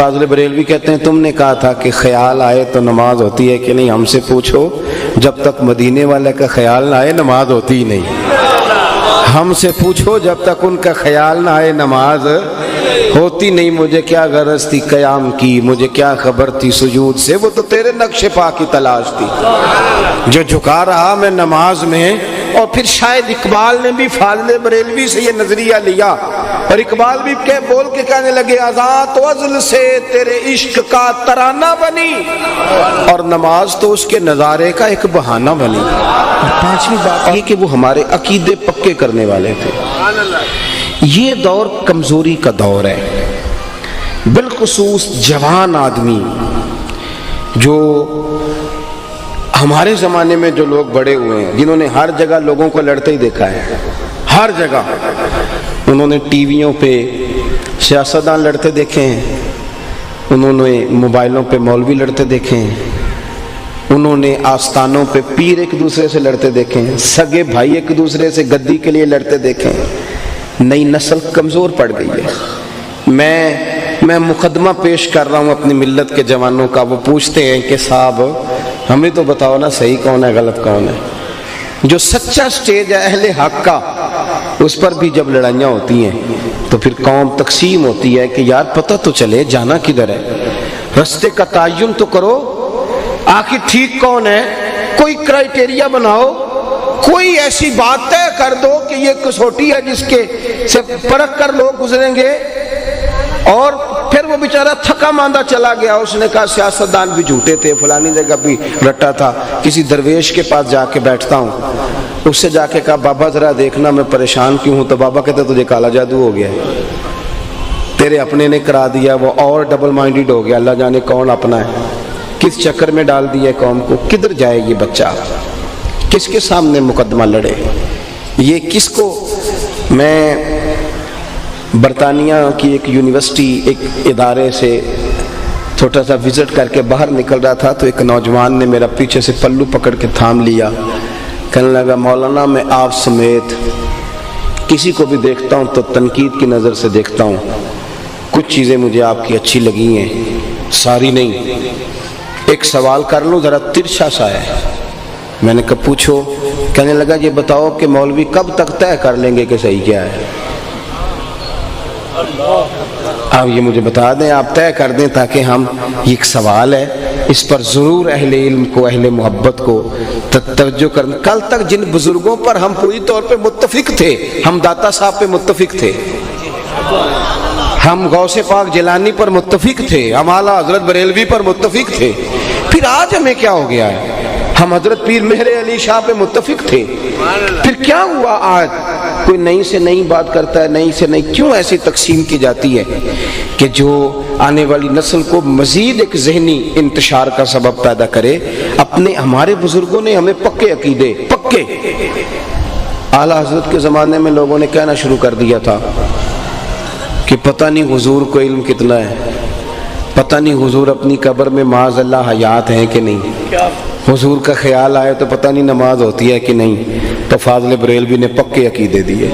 فاضل بریلوی کہتے ہیں تم نے کہا تھا کہ خیال آئے تو نماز ہوتی ہے کہ نہیں، ہم سے پوچھو جب تک مدینے والے کا خیال نہ آئے نماز ہوتی ہی نہیں، ہم سے پوچھو جب تک ان کا خیال نہ آئے نماز ہوتی نہیں۔ مجھے کیا غرض تھی قیام کی، مجھے کیا خبر تھی سجود سے، وہ تو تیرے نقش پا کی تلاش تھی جو جھکا رہا میں نماز میں۔ اور پھر شاید اقبال نے بھی فاضل بریلوی سے یہ نظریہ لیا، اور اقبال بھی بول کے کہنے لگے آزاد وزل سے تیرے عشق کا ترانہ بنی، اور نماز تو اس کے نظارے کا ایک بہانہ بنی۔ پانچویں بات یہ کہ وہ ہمارے عقیدے پکے کرنے والے تھے۔ یہ دور کمزوری کا دور ہے، بالخصوص جوان آدمی جو ہمارے زمانے میں جو لوگ بڑے ہوئے ہیں، جنہوں نے ہر جگہ لوگوں کو لڑتے ہی دیکھا ہے، ہر جگہ انہوں نے ٹی ویوں پہ سیاستدان لڑتے دیکھے ہیں، انہوں نے موبائلوں پہ مولوی لڑتے دیکھے ہیں، انہوں نے آستانوں پہ پیر ایک دوسرے سے لڑتے دیکھے ہیں، سگے بھائی ایک دوسرے سے گدی کے لیے لڑتے دیکھے ہیں۔ نئی نسل کمزور پڑ گئی ہے۔ میں مقدمہ پیش کر رہا ہوں اپنی ملت کے جوانوں کا۔ وہ پوچھتے ہیں کہ صاحب ہمیں تو بتاؤ نا صحیح کون ہے غلط کون ہے۔ جو سچا سٹیج ہے اہل حق کا، اس پر بھی جب لڑائیاں ہوتی ہیں تو پھر قوم تقسیم ہوتی ہے کہ یار پتہ تو چلے جانا کدھر ہے، رستے کا تعین تو کرو، آخر ٹھیک کون ہے، کوئی کرائٹیریا بناؤ، کوئی ایسی بات طے کر دو کہ یہ کسوٹی ہے جس کے سے پرکھ کر لوگ گزریں گے۔ اور پھر وہ بیچارہ تھکا ماندہ چلا گیا، اس نے کہا سیاستدان بھی جھوٹے تھے، فلانی جگہ بھی رٹا تھا، کسی درویش کے پاس جا کے بیٹھتا ہوں، اس سے جا کے کہا بابا ذرا دیکھنا میں پریشان کیوں ہوں، تو بابا کہتے تجھے کالا جادو ہو گیا ہے، تیرے اپنے نے کرا دیا، وہ اور ڈبل مائنڈڈ ہو گیا، اللہ جانے کون اپنا ہے، کس چکر میں ڈال دیا قوم کو، کدھر جائے یہ بچہ، کس کے سامنے مقدمہ لڑے۔ یہ کس کو، میں برطانیہ کی ایک یونیورسٹی ایک ادارے سے چھوٹا سا وزٹ کر کے باہر نکل رہا تھا تو ایک نوجوان نے میرا پیچھے سے پلو پکڑ کے تھام لیا، کہنے لگا مولانا میں آپ سمیت کسی کو بھی دیکھتا ہوں تو تنقید کی نظر سے دیکھتا ہوں، کچھ چیزیں مجھے آپ کی اچھی لگی ہیں، ساری نہیں، ایک سوال کر لوں ذرا ترچھا سا ہے۔ میں نے کہا پوچھو، کہنے لگا یہ بتاؤ کہ مولوی کب تک طے کر لیں گے کہ صحیح کیا ہے، آپ یہ مجھے بتا دیں، آپ طے کر دیں تاکہ ہم، یہ ایک سوال ہے، اس پر ضرور اہل علم کو، اہل محبت کو توجہ کرنا۔ کل تک جن بزرگوں پر ہم پوری طور پہ متفق تھے، ہم داتا صاحب پہ متفق تھے، ہم غوث پاک جیلانی پر متفق تھے، ہم اعلیٰ حضرت بریلوی پر متفق تھے، پھر آج ہمیں کیا ہو گیا ہے؟ ہم حضرت پیر مہر علی شاہ پہ متفق تھے، پھر کیا ہوا آج کوئی نئی سے نئی بات کرتا ہے، نئی سے نئی، کیوں ایسی تقسیم کی جاتی ہے کہ جو آنے والی نسل کو مزید ایک ذہنی انتشار کا سبب پیدا کرے۔ اپنے ہمارے بزرگوں نے ہمیں پکے عقیدے، پکے، اعلیٰ حضرت کے زمانے میں لوگوں نے کہنا شروع کر دیا تھا کہ پتہ نہیں حضور کو علم کتنا ہے، پتہ نہیں حضور اپنی قبر میں معاذ اللہ حیات ہیں کہ نہیں، حضور کا خیال آئے تو پتہ نہیں نماز ہوتی ہے کہ نہیں۔ تو فاضل بریلوی نے پکے عقیدے دیے،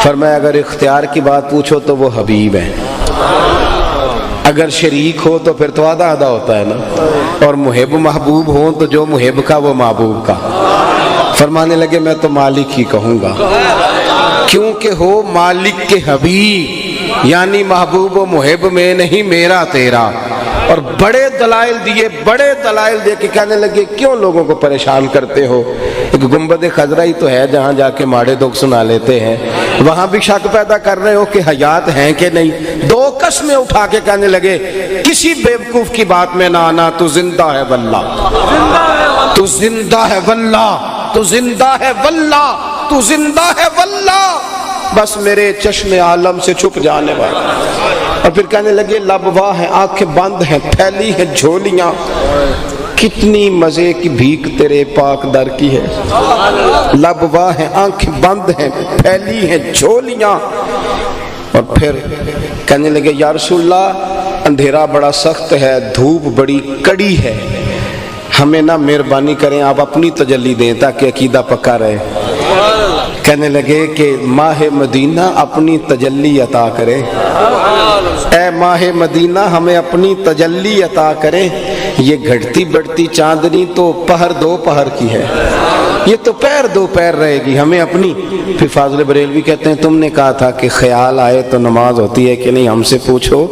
فرمایا اگر اختیار کی بات پوچھو تو وہ حبیب ہیں، اگر شریک ہو تو پھر تو آدھا آدھا ہوتا ہے نا، اور محب محبوب ہوں تو جو محب کا وہ محبوب کا۔ فرمانے لگے میں تو مالک ہی کہوں گا، کیونکہ ہو مالک کے حبیب، یعنی محبوب و محب میں نہیں میرا تیرا۔ اور بڑے دلائل دیے، بڑے دلائل دے کے کہنے لگے کیوں لوگوں کو پریشان کرتے ہو، ایک گنبد خضرا ہی تو ہے جہاں جا کے ماڑے دکھ سنا لیتے ہیں، وہاں بھی شک پیدا کر رہے ہو کہ حیات ہیں کہ نہیں۔ دو قسمیں اٹھا کے کہنے لگے کسی بیوقوف کی بات میں نہ آنا، تو زندہ ہے واللہ، تو زندہ ہے واللہ، تو زندہ ہے واللہ، تو زندہ ہے واللہ، بس میرے چشم عالم سے چھپ جانے والا۔ اور پھر کہنے لگے لب واہ ہیں، آنکھیں بند ہیں، پھیلی ہیں جھولیاں، کتنی مزے کی بھیک تیرے پاک در کی ہے۔ لب واہ ہیں، آنکھیں بند ہیں، پھیلی ہیں جھولیاں۔ اور پھر کہنے لگے یا رسول اللہ اندھیرا بڑا سخت ہے، دھوپ بڑی کڑی ہے، ہمیں نہ مہربانی کریں آپ اپنی تجلی دیں تاکہ عقیدہ پکا رہے۔ کہنے لگے کہ ماہ مدینہ اپنی تجلی عطا کرے، اے ماہ مدینہ ہمیں اپنی تجلی عطا کرے، یہ گھٹتی بڑھتی چاندنی تو پہر دو پہر کی ہے، یہ تو پیر دو پیر رہے گی، ہمیں اپنی۔ پھر فاضل بریلوی کہتے ہیں تم نے کہا تھا کہ خیال آئے تو نماز ہوتی ہے کہ نہیں، ہم سے پوچھو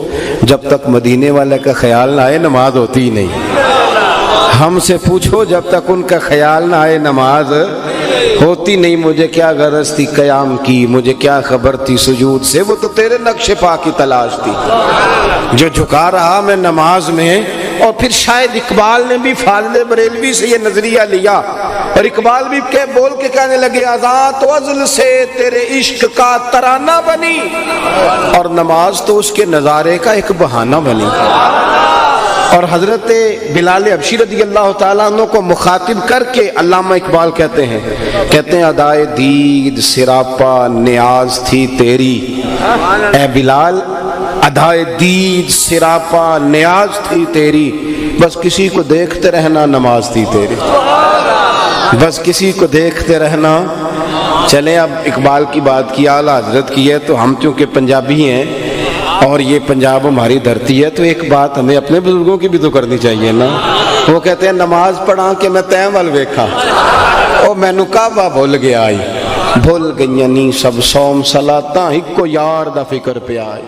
جب تک مدینے والے کا خیال نہ آئے نماز ہوتی ہی نہیں، ہم سے پوچھو جب تک ان کا خیال نہ آئے نماز ہوتی نہیں۔ مجھے کیا غرض تھی قیام کی، مجھے کیا خبر تھی سجود سے، وہ تو تیرے نقش پا کی تلاش تھی، جو جھکا رہا میں نماز میں۔ اور پھر شاید اقبال نے بھی فاضل بریلوی سے یہ نظریہ لیا، اور اقبال بھی بول کے کہنے لگے آزاد وزل سے تیرے عشق کا ترانہ بنی، اور نماز تو اس کے نظارے کا ایک بہانہ بنی۔ اور حضرت بلال حبشی رضی اللہ تعالیٰ عنہ کو مخاطب کر کے علامہ اقبال کہتے ہیں ادائے دید سراپا نیاز تھی تیری، اے بلال ادائے دید سراپا نیاز تھی تیری، بس کسی کو دیکھتے رہنا نماز تھی تیری، بس کسی کو دیکھتے رہنا۔ چلیں اب اقبال کی بات کی، اعلیٰ حضرت کی ہے، تو ہم چونکہ پنجابی ہیں اور یہ پنجاب ہماری دھرتی ہے، تو ایک بات ہمیں اپنے بزرگوں کی بھی تو کرنی چاہیے نا۔ وہ کہتے ہیں نماز پڑھا کہ میں تیں ول ویکھا، او مینوں کعبہ بھول گیا آئی، بھول گئیاں نی سب سوم صلاتاں، ہکو یار دا فکر پیا آئی۔